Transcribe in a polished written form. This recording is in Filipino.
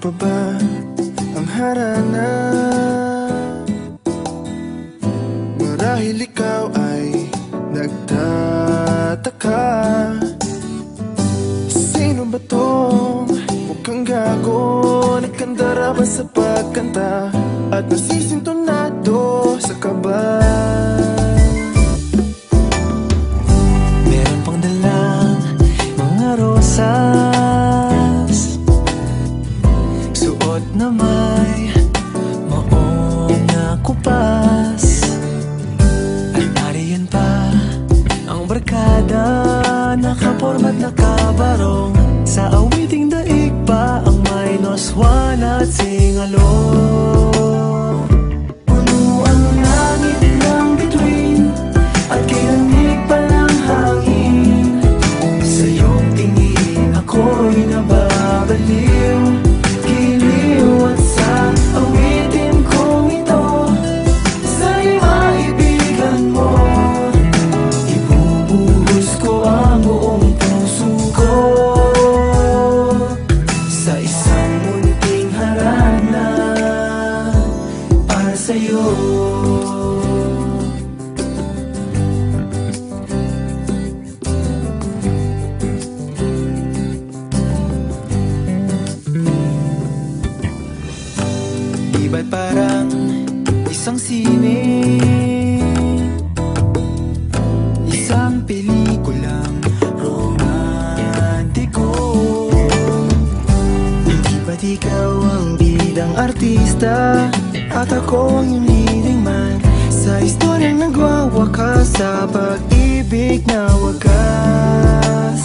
pa ba ang harana? Marahil ikaw ay nagtataka, sino ba tong mukhang gago? Nagkandara ba sa pagkanta at nasisintonado sa kaba? Meron pang dalang mga rosas, suot na may maong nakupas, at nariyan pa ang barkada, nakaporma't nakabarong. Sa awiting daig pa ang may noswan at singalong. Puno ang langit ng bituin at kilamig pa ng hangin. Sa iyong tingin ako'y nababaliw, giliw at sa awitin kong ito, sa'y maibigan mo. Ibubuhos ko ang buong puso ko sa isang munting harana para sa'yo. Di ba't parang isang sine, isang pelikulang romantiko? Hindi ba't ikaw ang bidang artista at ako ang iyong leading man sa istoryang nagwawakas sa pag-ibig na wagas?